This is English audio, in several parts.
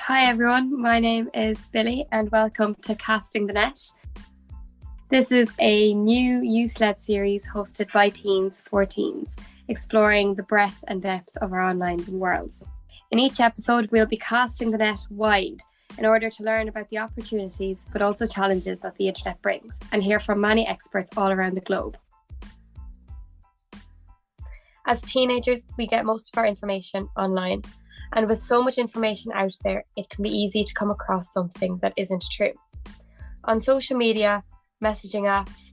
Hi everyone, my name is Billie and welcome to Casting the Net. This is a new youth-led series hosted by teens for teens, exploring the breadth and depth of our online worlds. In each episode, we'll be casting the net wide in order to learn about the opportunities but also challenges that the internet brings and hear from many experts all around the globe. As teenagers, we get most of our information online. And with so much information out there, it can be easy to come across something that isn't true. On social media, messaging apps,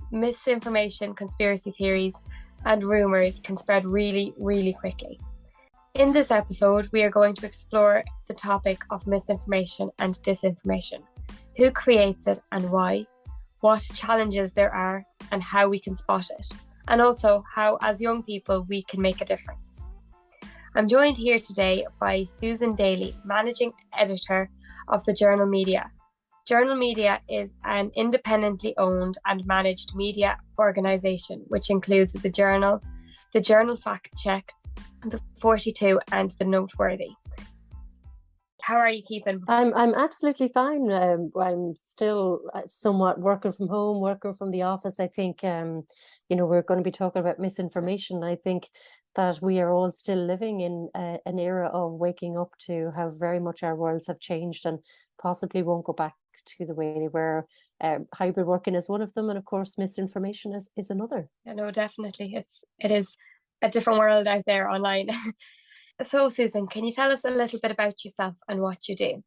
misinformation, conspiracy theories, and rumours can spread really, really quickly. In this episode, we are going to explore the topic of misinformation and disinformation. Who creates it and why? What challenges there are and how we can spot it. And also how, as young people, we can make a difference. I'm joined here today by Susan Daly, Managing Editor of the Journal Media. Journal Media is an independently owned and managed media organisation, which includes the Journal FactCheck, the 42 and the Noteworthy. How are you keeping? I'm absolutely fine. I'm still somewhat working from home, working from the office. I think, we're going to be talking about misinformation. I think that we are all still living in an era of waking up to how very much our worlds have changed and possibly won't go back to the way they were. Hybrid working is one of them, and of course, misinformation is another. Yeah, no, definitely. It is a different world out there online. So, Susan, can you tell us a little bit about yourself and what you do?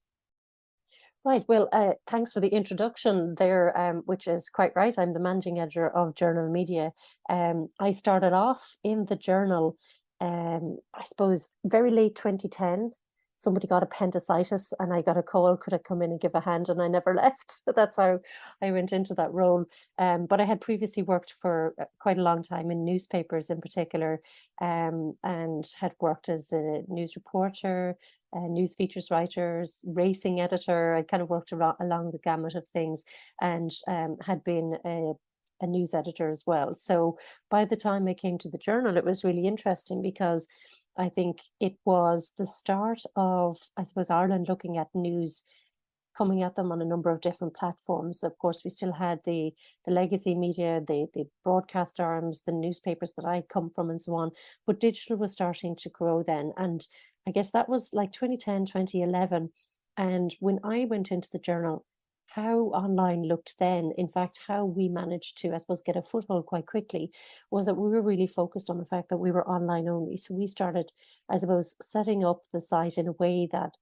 Right. Well, thanks for the introduction there, which is quite right. I'm the managing editor of Journal Media. I started off in the Journal, I suppose, very late 2010. Somebody got appendicitis and I got a call, could I come in and give a hand? And I never left. That's how I went into that role. But I had previously worked for quite a long time in newspapers in particular, and had worked as a news reporter, news features writers, racing editor. I kind of worked along the gamut of things, and had been a news editor as well. So by the time I came to the Journal, it was really interesting because I think it was the start of, I suppose, Ireland looking at news coming at them on a number of different platforms. Of course, we still had the legacy media, the broadcast arms, the newspapers that I come from and so on, but digital was starting to grow then. And I guess that was like 2010, 2011. And when I went into the Journal, how online looked then, in fact, how we managed to, I suppose, get a foothold quite quickly, was that we were really focused on the fact that we were online only. So we started, I suppose, setting up the site in a way that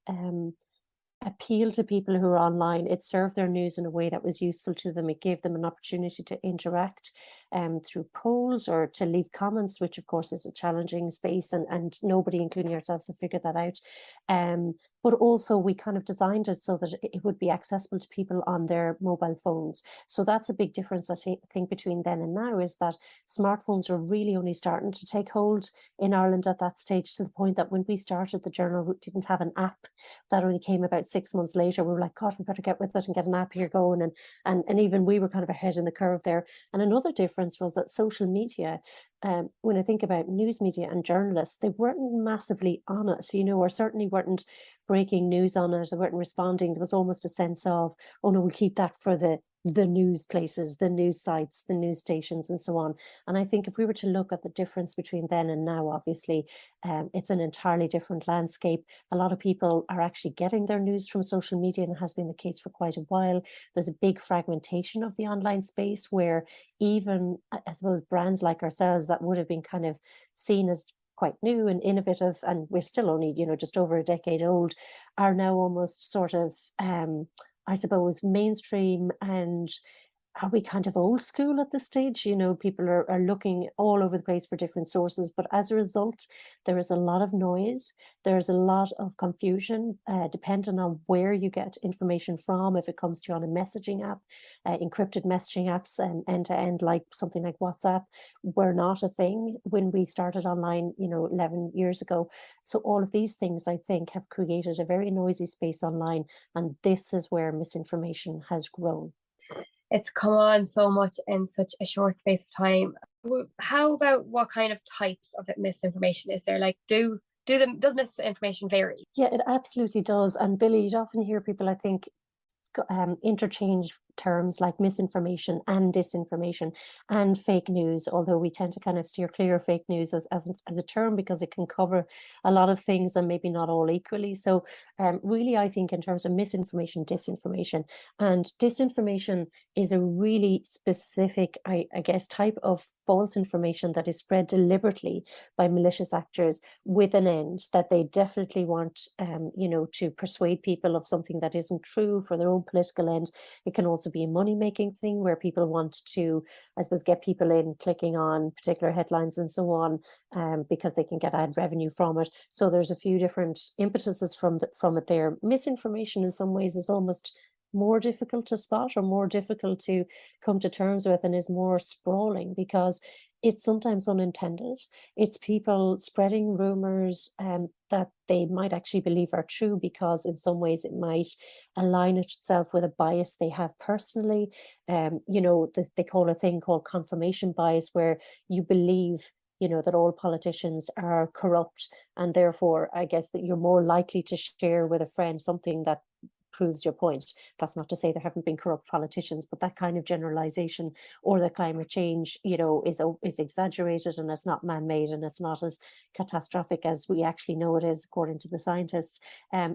appeal to people who are online. It served their news in a way that was useful to them. It gave them an opportunity to interact through polls or to leave comments, which of course is a challenging space, and nobody, including ourselves, have figured that out. But also we kind of designed it so that it would be accessible to people on their mobile phones. So that's a big difference, I think, between then and now, is that smartphones are really only starting to take hold in Ireland at that stage, to the point that when we started the Journal, we didn't have an app. That only came about 6 months later. We were like, God, we better get with it and get an app here going. And even we were kind of ahead in the curve there. And another difference was that social media, when I think about news media and journalists, they weren't massively on it, or certainly weren't breaking news on it. They weren't responding. There was almost a sense of, oh no, we'll keep that for the news places, the news sites, the news stations, and so on. And I think if we were to look at the difference between then and now, obviously, it's an entirely different landscape. A lot of people are actually getting their news from social media, and it has been the case for quite a while. There's a big fragmentation of the online space where even, I suppose, brands like ourselves that would have been kind of seen as quite new and innovative, and we're still only, just over a decade old, are now almost sort of, I suppose, mainstream. And are we kind of old school at this stage? People are looking all over the place for different sources, but as a result, there is a lot of noise. There's a lot of confusion, depending on where you get information from. If it comes to you on a messaging app, encrypted messaging apps, end to end, like something like WhatsApp, were not a thing when we started online, 11 years ago. So all of these things, I think, have created a very noisy space online, and this is where misinformation has grown. It's come on so much in such a short space of time. How about what kind of types of misinformation is there? Like, do Does misinformation vary? Yeah, it absolutely does. And Billie, you'd often hear people, I think, interchange terms like misinformation and disinformation and fake news, although we tend to kind of steer clear of fake news as a term because it can cover a lot of things and maybe not all equally. So really, I think in terms of misinformation, disinformation, and disinformation is a really specific, I guess, type of false information that is spread deliberately by malicious actors with an end, that they definitely want, to persuade people of something that isn't true for their own political end. It can also be a money-making thing where people want to, I suppose, get people in clicking on particular headlines and so on, because they can get ad revenue from it. So there's a few different impetuses from it there. Misinformation in some ways is almost more difficult to spot or more difficult to come to terms with, and is more sprawling because it's sometimes unintended. It's people spreading rumors that they might actually believe are true because in some ways it might align itself with a bias they have personally. They call a thing called confirmation bias, where you believe that all politicians are corrupt, and therefore I guess that you're more likely to share with a friend something that proves your point. That's not to say there haven't been corrupt politicians, but that kind of generalization, or that climate change, is exaggerated and it's not man-made and it's not as catastrophic as we actually know it is, according to the scientists.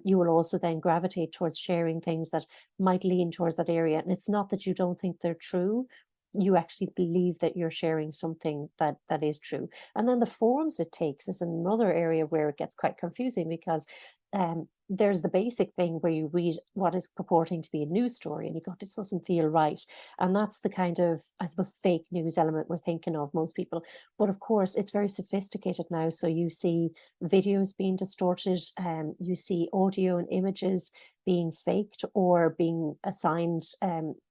You will also then gravitate towards sharing things that might lean towards that area. And it's not that you don't think they're true, you actually believe that you're sharing something that is true. And then the forms it takes is another area where it gets quite confusing, because there's the basic thing where you read what is purporting to be a news story and you go, this doesn't feel right. And that's the kind of, I suppose, fake news element we're thinking of, most people. But of course, it's very sophisticated now. So you see videos being distorted, you see audio and images being faked or being assigned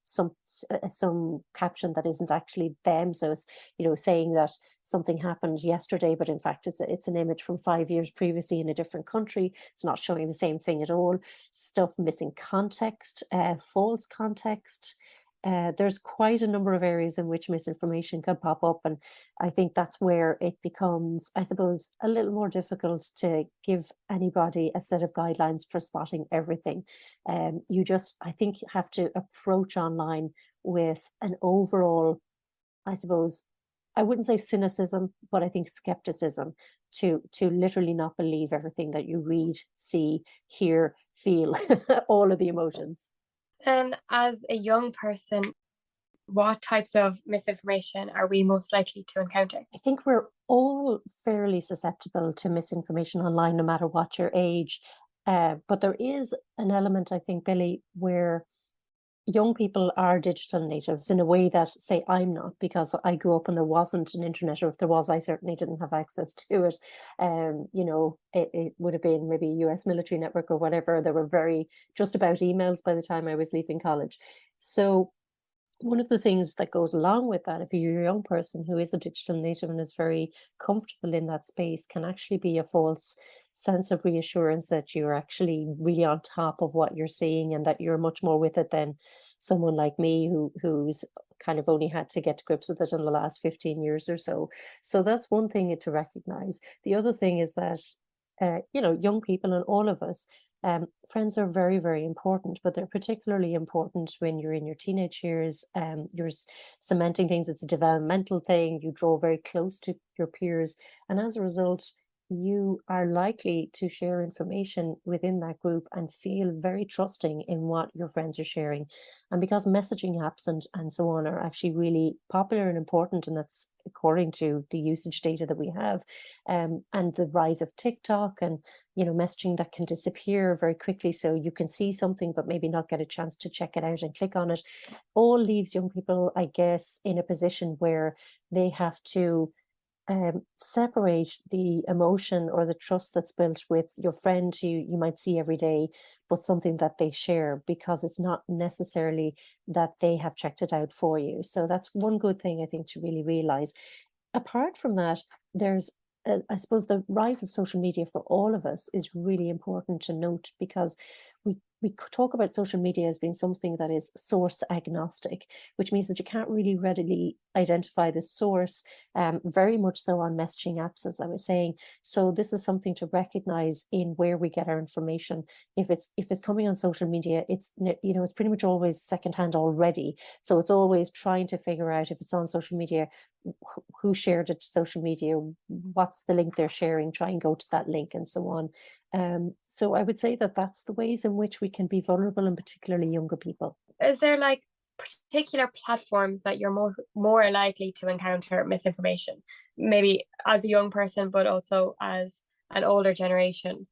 some caption that isn't actually them. So it's, saying that something happened yesterday, but in fact it's an image from 5 years previously in a different country. It's not showing the same thing at all. Stuff missing context, false context. There's quite a number of areas in which misinformation can pop up, and I think that's where it becomes, I suppose, a little more difficult to give anybody a set of guidelines for spotting everything. You just, I think, have to approach online with an overall, I suppose, I wouldn't say cynicism, but I think skepticism, to literally not believe everything that you read, see, hear, feel, all of the emotions. And as a young person, what types of misinformation are we most likely to encounter? I think we're all fairly susceptible to misinformation online, no matter what your age. But there is an element, I think, Billie, where young people are digital natives in a way that, say, I'm not, because I grew up and there wasn't an internet, or if there was, I certainly didn't have access to it. It would have been maybe US military network or whatever. There were just about emails by the time I was leaving college. So one of the things that goes along with that, if you're a young person who is a digital native and is very comfortable in that space, can actually be a false sense of reassurance that you're actually really on top of what you're seeing and that you're much more with it than someone like me who's kind of only had to get to grips with it in the last 15 years or so. So that's one thing to recognize. The other thing is that, young people and all of us, friends are very, very important, but they're particularly important when you're in your teenage years. You're cementing things. It's a developmental thing. You draw very close to your peers. And as a result, you are likely to share information within that group and feel very trusting in what your friends are sharing. And because messaging apps and so on are actually really popular and important, and that's according to the usage data that we have, and the rise of TikTok and messaging that can disappear very quickly, so you can see something but maybe not get a chance to check it out and click on it, all leaves young people, I guess, in a position where they have to separate the emotion or the trust that's built with your friend who you might see every day, but something that they share, because it's not necessarily that they have checked it out for you. So that's one good thing, I think, to really realize. Apart from that, there's I suppose the rise of social media for all of us is really important to note, because we talk about social media as being something that is source agnostic, which means that you can't really readily identify the source, very much so on messaging apps, as I was saying. So this is something to recognize in where we get our information. If it's coming on social media, it's it's pretty much always secondhand already. So it's always trying to figure out, if it's on social media, who shared it to social media, what's the link they're sharing, try and go to that link, and so on. So I would say that that's the ways in which we can be vulnerable, and particularly younger people. Is there like particular platforms that you're more likely to encounter misinformation, maybe as a young person, but also as an older generation?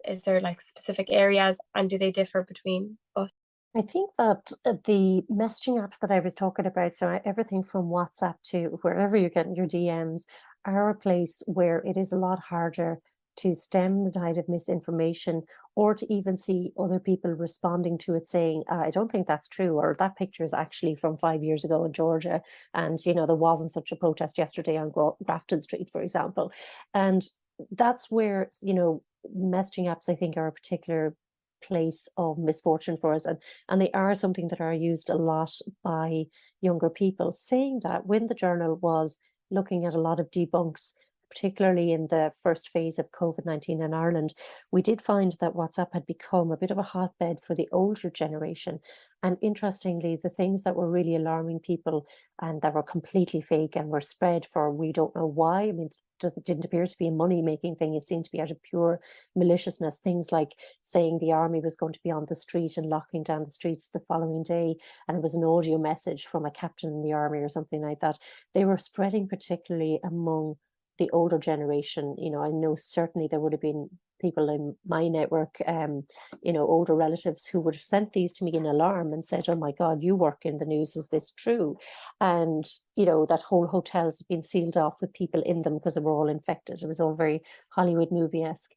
Is there like specific areas, and do they differ between us? I think that the messaging apps that I was talking about, so everything from WhatsApp to wherever you're getting your DMs, are a place where it is a lot harder to stem the tide of misinformation, or to even see other people responding to it saying, I don't think that's true, or that picture is actually from 5 years ago in Georgia, and there wasn't such a protest yesterday on Grafton Street, for example. And that's where messaging apps, I think, are a particular place of misfortune for us, and they are something that are used a lot by younger people. Saying that, when the journal was looking at a lot of debunks, particularly in the first phase of COVID-19 in Ireland, we did find that WhatsApp had become a bit of a hotbed for the older generation. And interestingly, the things that were really alarming people and that were completely fake and were spread for we don't know why. I mean, didn't appear to be a money-making thing. It seemed to be out of pure maliciousness. Things like saying the army was going to be on the street and locking down the streets the following day, and it was an audio message from a captain in the army or something like that. They were spreading particularly among the older generation. I know certainly there would have been people in my network, older relatives, who would have sent these to me in alarm and said, oh my God, you work in the news, is this true? And, that whole hotels have been sealed off with people in them because they were all infected. It was all very Hollywood movie-esque.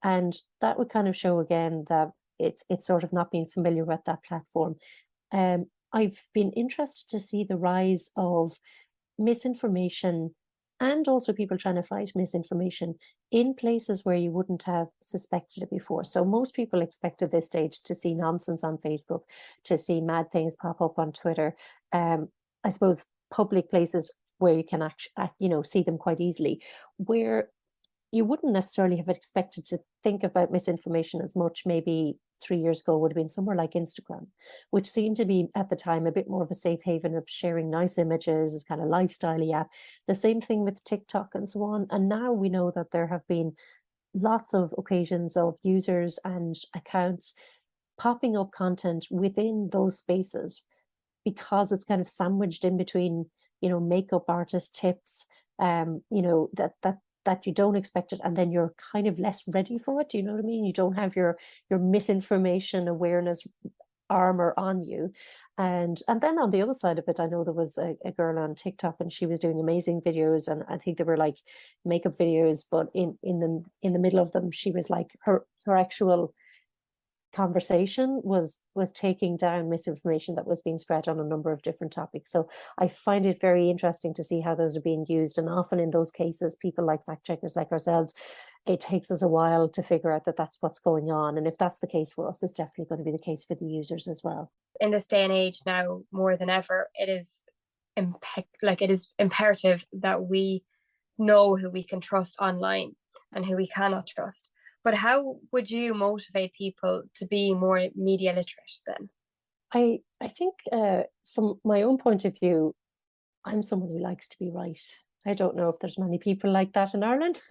And that would kind of show again that it's sort of not being familiar with that platform. I've been interested to see the rise of misinformation, and also people trying to fight misinformation in places where you wouldn't have suspected it before. So most people expect at this stage to see nonsense on Facebook, to see mad things pop up on Twitter. I suppose public places where you can see them quite easily, where you wouldn't necessarily have expected to think about misinformation as much. Maybe 3 years ago would have been somewhere like Instagram, which seemed to be at the time a bit more of a safe haven of sharing nice images, kind of lifestyle app. The same thing with TikTok and so on. And now we know that there have been lots of occasions of users and accounts popping up content within those spaces, because it's kind of sandwiched in between, makeup artist tips, that you don't expect it, and then you're kind of less ready for it. Do you know what I mean? You don't have your misinformation awareness armor on you. And then on the other side of it, I know there was a girl on TikTok, and she was doing amazing videos, and I think they were like makeup videos, but in the middle of them, she was like, her actual conversation was taking down misinformation that was being spread on a number of different topics. So I find it very interesting to see how those are being used. And often in those cases, people like fact checkers like ourselves, it takes us a while to figure out that that's what's going on. And if that's the case for us, it's definitely going to be the case for the users as well. In this day and age now, more than ever, it is imperative that we know who we can trust online and who we cannot trust. But how would you motivate people to be more media literate then? I think from my own point of view, I'm someone who likes to be right. I don't know if there's many people like that in Ireland.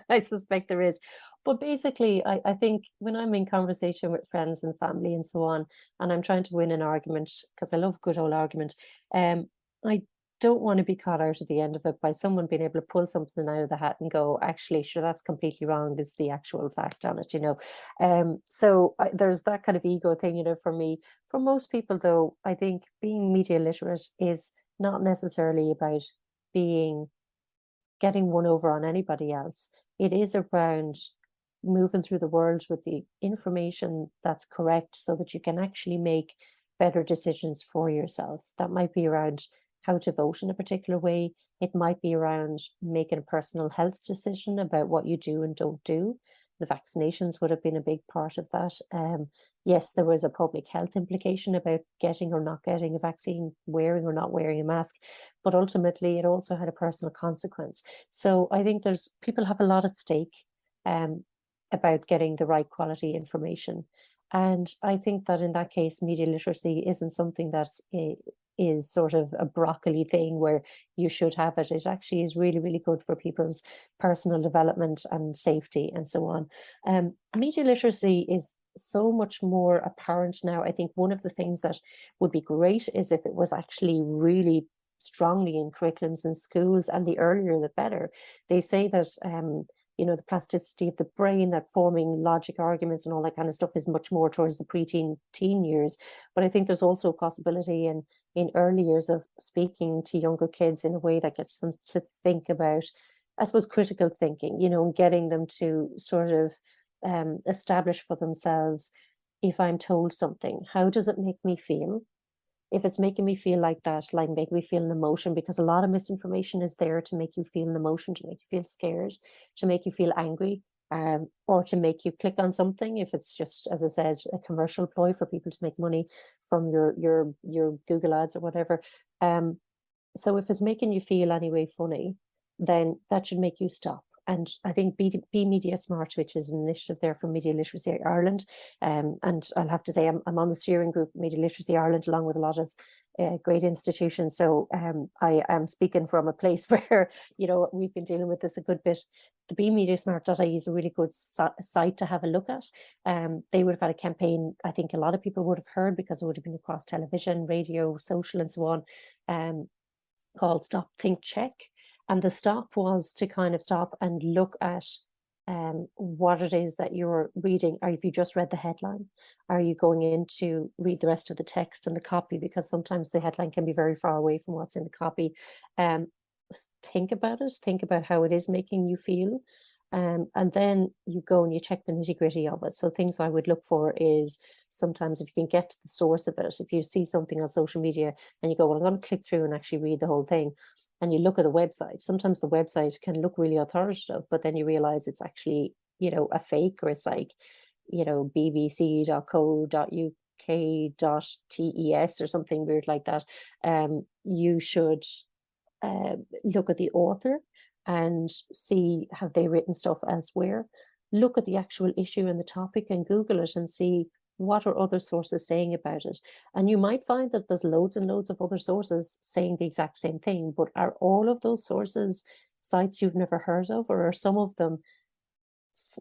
I suspect there is. But basically, I think when I'm in conversation with friends and family and so on, and I'm trying to win an argument, because I love good old argument, I don't want to be caught out at the end of it by someone being able to pull something out of the hat and go, actually, sure, that's completely wrong. This is the actual fact on it. So there's that kind of ego thing, for me. For most people, though, I think being media literate is not necessarily about getting one over on anybody else. It is around moving through the world with the information that's correct, so that you can actually make better decisions for yourself. That might be around how to vote in a particular way. It might be around making a personal health decision about what you do and don't do. The vaccinations would have been a big part of that. Yes, there was a public health implication about getting or not getting a vaccine, wearing or not wearing a mask, but ultimately it also had a personal consequence. So I think people have a lot at stake about getting the right quality information. And I think that in that case, media literacy isn't something that is sort of a broccoli thing where you should have it. It actually is really, really good for people's personal development and safety and so on. Media literacy is so much more apparent now. I think one of the things that would be great is if it was actually really strongly in curriculums in schools, and the earlier the better. They say that the plasticity of the brain, that forming logic arguments and all that kind of stuff is much more towards the teen years. But I think there's also a possibility in early years of speaking to younger kids in a way that gets them to think about, I suppose, critical thinking, getting them to sort of establish for themselves, if I'm told something, how does it make me feel? If it's making me feel like that, like make me feel an emotion, because a lot of misinformation is there to make you feel an emotion, to make you feel scared, to make you feel angry, or to make you click on something. If it's just, as I said, a commercial ploy for people to make money from your Google ads or whatever. So if it's making you feel anyway funny, then that should make you stop. And I think Be Media Smart, which is an initiative there from Media Literacy Ireland, and I'll have to say I'm on the steering group Media Literacy Ireland, along with a lot of great institutions. So I am speaking from a place where we've been dealing with this a good bit. The Be Media Smart.ie is a really good site to have a look at. They would have had a campaign, I think a lot of people would have heard, because it would have been across television, radio, social, and so on, called Stop, Think, Check. And the stop was to kind of stop and look at what it is that you're reading. Or if you just read the headline, are you going in to read the rest of the text and the copy? Because sometimes the headline can be very far away from what's in the copy. Think about it. Think about how it is making you feel. And then you go and you check the nitty-gritty of it. So things I would look for is sometimes if you can get to the source of it, if you see something on social media and you go, well, I'm going to click through and actually read the whole thing, and you look at the website, sometimes the website can look really authoritative, but then you realize it's actually, a fake, or it's like, bbc.co.uk.tes or something weird like that. You should look at the author and see, have they written stuff elsewhere? Look at the actual issue and the topic and Google it and see what are other sources saying about it. And you might find that there's loads and loads of other sources saying the exact same thing, but are all of those sources sites you've never heard of, or are some of them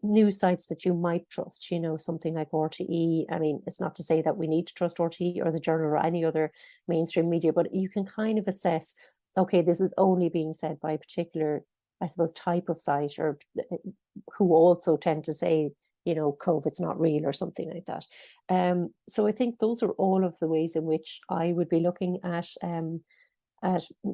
news sites that you might trust, something like RTE? I mean, it's not to say that we need to trust RTE or the Journal or any other mainstream media, but you can kind of assess, okay, this is only being said by a particular, I suppose, type of site, or who also tend to say, COVID's not real or something like that. So I think those are all of the ways in which I would be looking at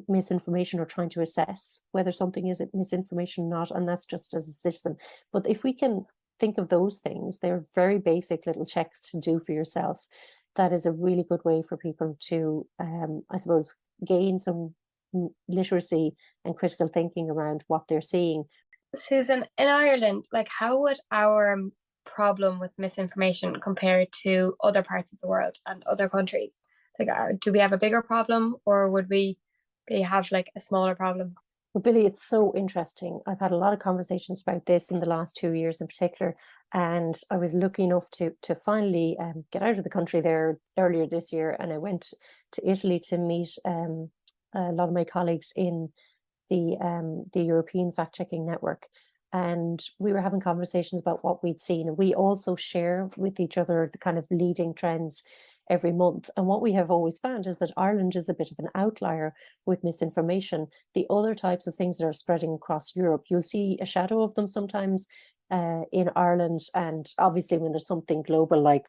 misinformation, or trying to assess whether something is misinformation or not. And that's just as a citizen. But if we can think of those things, they're very basic little checks to do for yourself. That is a really good way for people to, I suppose, gain some literacy and critical thinking around what they're seeing. Susan, in Ireland, how would our problem with misinformation compare to other parts of the world and other countries? Do we have a bigger problem, or would we have a smaller problem? Well, Billie, it's so interesting. I've had a lot of conversations about this in the last 2 years in particular, and I was lucky enough to finally get out of the country there earlier this year, and I went to Italy to meet a lot of my colleagues in the European fact-checking network. And we were having conversations about what we'd seen. And we also share with each other the kind of leading trends every month. And what we have always found is that Ireland is a bit of an outlier with misinformation. The other types of things that are spreading across Europe, you'll see a shadow of them sometimes in Ireland. And obviously when there's something global like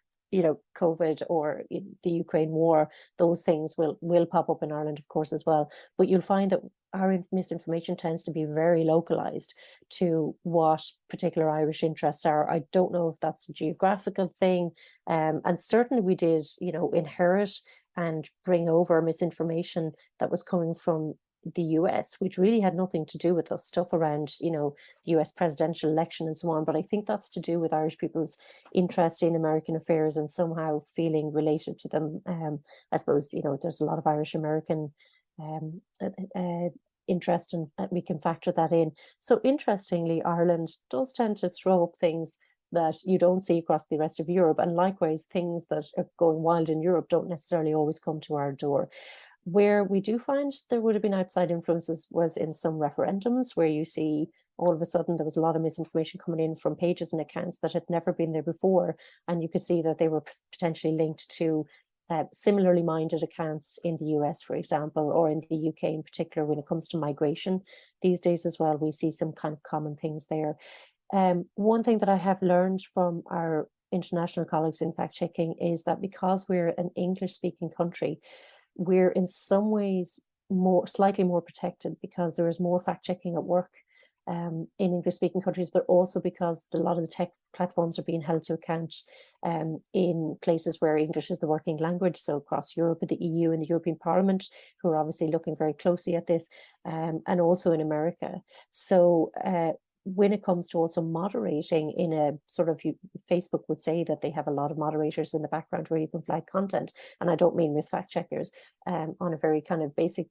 COVID or the Ukraine war, those things will pop up in Ireland, of course, as well. But you'll find that our misinformation tends to be very localized to what particular Irish interests are. I don't know if that's a geographical thing. And certainly we did, inherit and bring over misinformation that was coming from the US, which really had nothing to do with us, stuff around, you know, the US presidential election and so on. But I think that's to do with Irish people's interest in American affairs and somehow feeling related to them. I suppose, you know, there's a lot of Irish American interest, and we can factor that in. So interestingly, Ireland does tend to throw up things that you don't see across the rest of Europe. And likewise, things that are going wild in Europe don't necessarily always come to our door. Where we do find there would have been outside influences was in some referendums, where you see all of a sudden there was a lot of misinformation coming in from pages and accounts that had never been there before. And you could see that they were potentially linked to similarly minded accounts in the US, for example, or in the UK in particular, when it comes to migration these days as well. We see some kind of common things there. One thing that I have learned from our international colleagues in fact checking is that because we're an English speaking country, we're in some ways slightly more protected, because there is more fact checking at work in English speaking countries, but also because a lot of the tech platforms are being held to account in places where English is the working language. So across Europe, the EU and the European Parliament, who are obviously looking very closely at this, and also in America. So when it comes to also moderating in a sort of, Facebook would say that they have a lot of moderators in the background where you can flag content. And I don't mean with fact checkers, on a very kind of basic,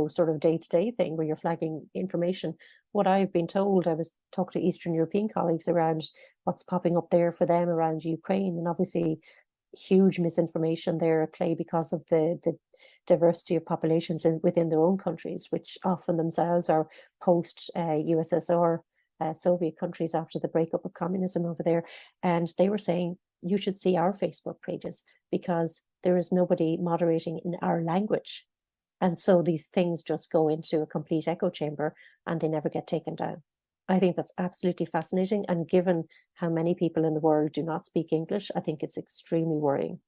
sort of day-to-day thing where you're flagging information. What I've been told, I was talking to Eastern European colleagues around what's popping up there for them around Ukraine, and obviously huge misinformation there at play because of the diversity of populations within their own countries, which often themselves are post USSR Soviet countries after the breakup of communism over there. And they were saying, you should see our Facebook pages because there is nobody moderating in our language. And so these things just go into a complete echo chamber and they never get taken down. I think that's absolutely fascinating. And given how many people in the world do not speak English, I think it's extremely worrying.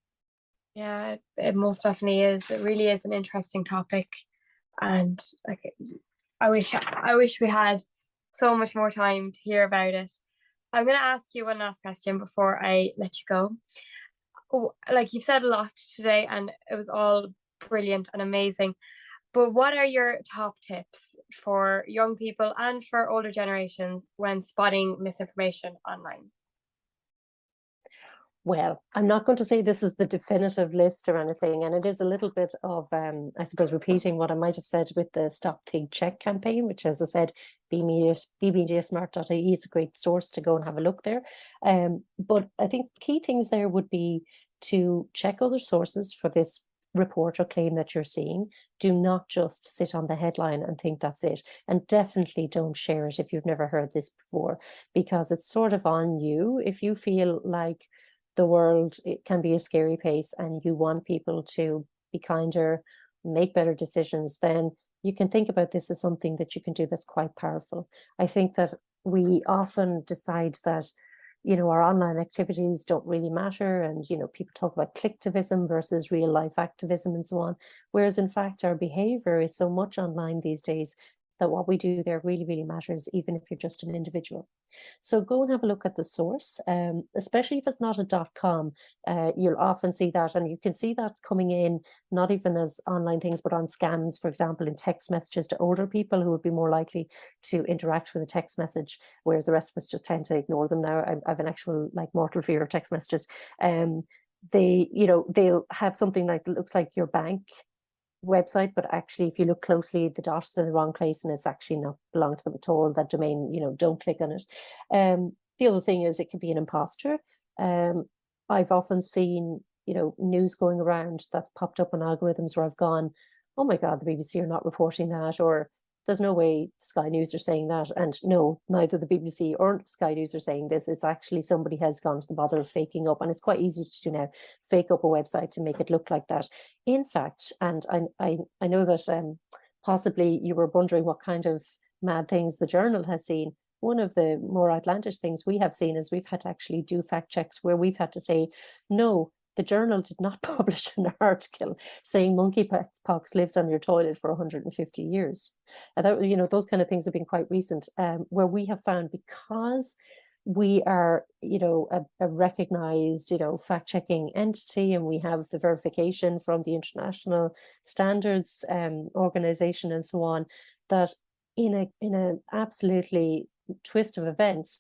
Yeah, it most definitely is. It really is an interesting topic. And like, I wish we had so much more time to hear about it. I'm going to ask you one last question before I let you go. Like, you've said a lot today and it was all brilliant and amazing. But what are your top tips for young people and for older generations when spotting misinformation online? Well, I'm not going to say this is the definitive list or anything, and it is a little bit of, I suppose, repeating what I might have said with the Stop Think Check campaign, which, as I said, bbmediasmart.ie is a great source to go and have a look there. But I think key things there would be to check other sources for this report or claim that you're seeing. Do not just sit on the headline and think that's it. And definitely don't share it if you've never heard this before, because it's sort of on you. If you feel like the world, it can be a scary place and you want people to be kinder, make better decisions, then you can think about this as something that you can do that's quite powerful. I think that we often decide that, our online activities don't really matter. And, people talk about clicktivism versus real life activism and so on. Whereas in fact, our behavior is so much online these days that what we do there really, really matters, even if you're just an individual. So go and have a look at the source, especially if it's not a .com. You'll often see that, and you can see that coming in, not even as online things, but on scams, for example, in text messages to older people who would be more likely to interact with a text message, whereas the rest of us just tend to ignore them now. I have an actual mortal fear of text messages. They'll have something like, looks like your bank website, but actually if you look closely, the dot is in the wrong place and it's actually not belong to them at all. That domain, don't click on it. The other thing is it could be an imposter. I've often seen news going around that's popped up on algorithms where I've gone, oh my god, the BBC are not reporting that, or there's no way Sky News are saying that. And no, neither the BBC or Sky News are saying this. It's actually somebody has gone to the bother of faking up, and it's quite easy to do now, fake up a website to make it look like that. In fact, and I know that possibly you were wondering what kind of mad things the Journal has seen. One of the more outlandish things we have seen is we've had to actually do fact checks where we've had to say, no, the Journal did not publish an article saying monkeypox lives on your toilet for 150 years. Those kind of things have been quite recent, where we have found, because we are, a recognized, fact-checking entity, and we have the verification from the International Standards Organization and so on, that in a absolutely twist of events,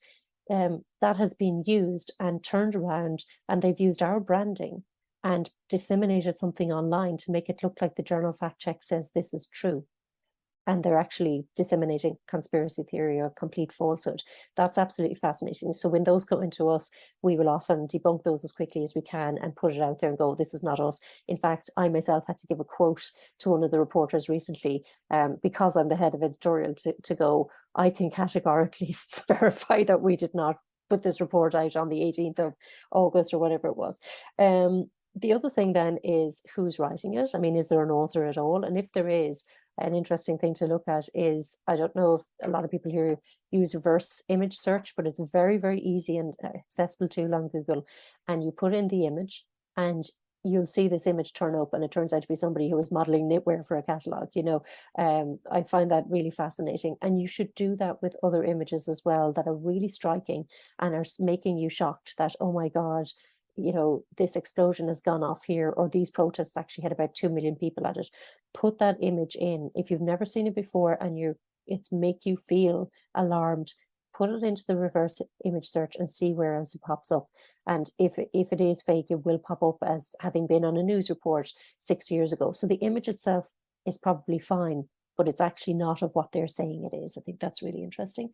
that has been used and turned around, and they've used our branding and disseminated something online to make it look like the Journal FactCheck says this is true. And they're actually disseminating conspiracy theory or complete falsehood. That's absolutely fascinating. So when those come into us, we will often debunk those as quickly as we can and put it out there and go, this is not us. In fact, I myself had to give a quote to one of the reporters recently, because I'm the head of editorial, to go, I can categorically verify that we did not put this report out on the 18th of August or whatever it was. The other thing then is who's writing it. I mean, is there an author at all? And if there is, an interesting thing to look at is, I don't know if a lot of people here use reverse image search, but it's very, very easy and accessible tool on Google. And you put in the image and you'll see this image turn up, and it turns out to be somebody who was modeling knitwear for a catalogue. I find that really fascinating. And you should do that with other images as well that are really striking and are making you shocked that, oh my God, this explosion has gone off here, or these protests actually had about 2 million people at it. Put that image in. If you've never seen it before and it's make you feel alarmed, put it into the reverse image search and see where else it pops up. And if it is fake, it will pop up as having been on a news report 6 years ago. So the image itself is probably fine, but it's actually not of what they're saying it is. I think that's really interesting.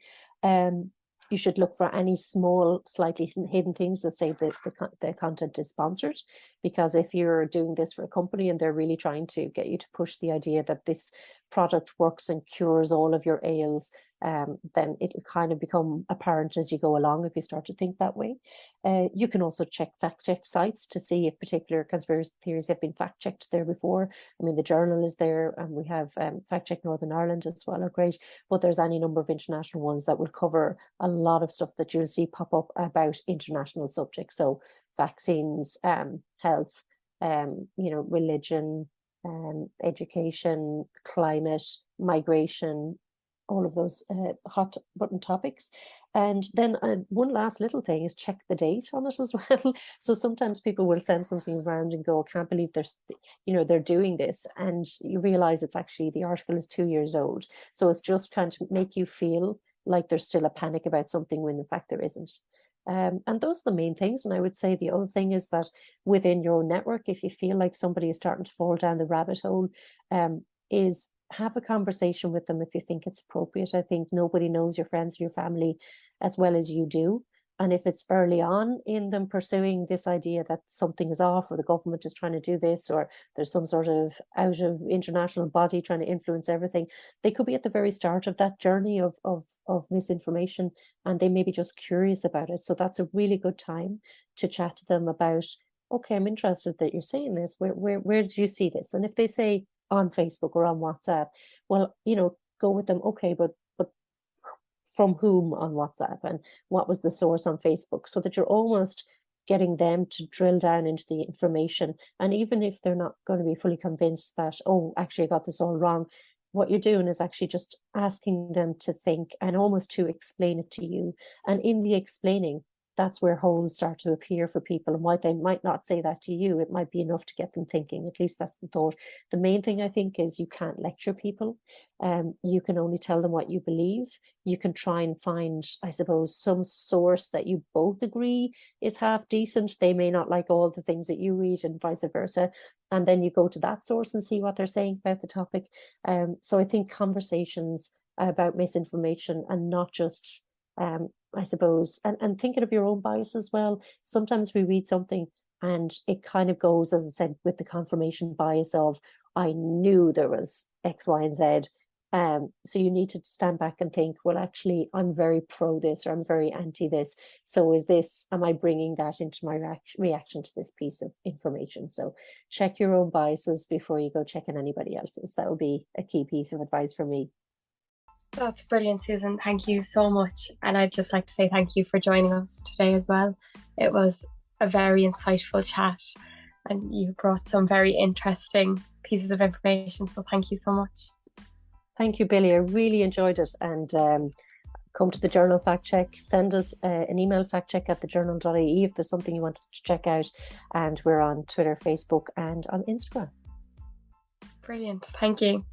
You should look for any small, slightly hidden things that say that the content is sponsored, because if you're doing this for a company and they're really trying to get you to push the idea that this product works and cures all of your ails, then it'll kind of become apparent as you go along if you start to think that way. You can also check fact-check sites to see if particular conspiracy theories have been fact-checked there before. I mean, the Journal is there, and we have FactCheck Northern Ireland as well, are great, but there's any number of international ones that will cover a lot of stuff that you'll see pop up about international subjects. So vaccines, health, religion, education, climate, migration, all of those hot button topics. And then one last little thing is check the date on it as well. So sometimes people will send something around and go, I can't believe they're doing this. And you realize it's actually, the article is 2 years old. So it's just kind of make you feel like there's still a panic about something when in fact there isn't. And those are the main things. And I would say the other thing is that within your own network, if you feel like somebody is starting to fall down the rabbit hole, is have a conversation with them if you think it's appropriate. I think nobody knows your friends or your family as well as you do. And if it's early on in them pursuing this idea that something is off, or the government is trying to do this, or there's some sort of out of international body trying to influence everything, they could be at the very start of that journey of misinformation, and they may be just curious about it. So that's a really good time to chat to them about, okay, I'm interested that you're saying this. Where did you see this? And if they say on Facebook or on WhatsApp, well, go with them. Okay, but from whom on WhatsApp, and what was the source on Facebook, so that you're almost getting them to drill down into the information. And even if they're not going to be fully convinced that, oh, actually I got this all wrong, what you're doing is actually just asking them to think and almost to explain it to you. And in the explaining, that's where holes start to appear for people, and why they might not say that to you, it might be enough to get them thinking. At least that's the thought. The main thing I think is you can't lecture people. You can only tell them what you believe. You can try and find, I suppose, some source that you both agree is half decent. They may not like all the things that you read, and vice versa. And then you go to that source and see what they're saying about the topic. So I think conversations about misinformation, and not just I suppose, and thinking of your own bias as well. Sometimes we read something and it kind of goes, as I said, with the confirmation bias of, I knew there was X, Y, and Z. So you need to stand back and think, well, actually, I'm very pro this, or I'm very anti this. So am I bringing that into my reaction to this piece of information? So check your own biases before you go checking anybody else's. That would be a key piece of advice for me. That's brilliant, Susan. Thank you so much. And I'd just like to say thank you for joining us today as well. It was a very insightful chat, and you brought some very interesting pieces of information. So thank you so much. Thank you, Billie. I really enjoyed it, and come to the Journal FactCheck, send us an email, factcheck@thejournal.ie, if there's something you want us to check out. And we're on Twitter, Facebook, and on Instagram. Brilliant. Thank you.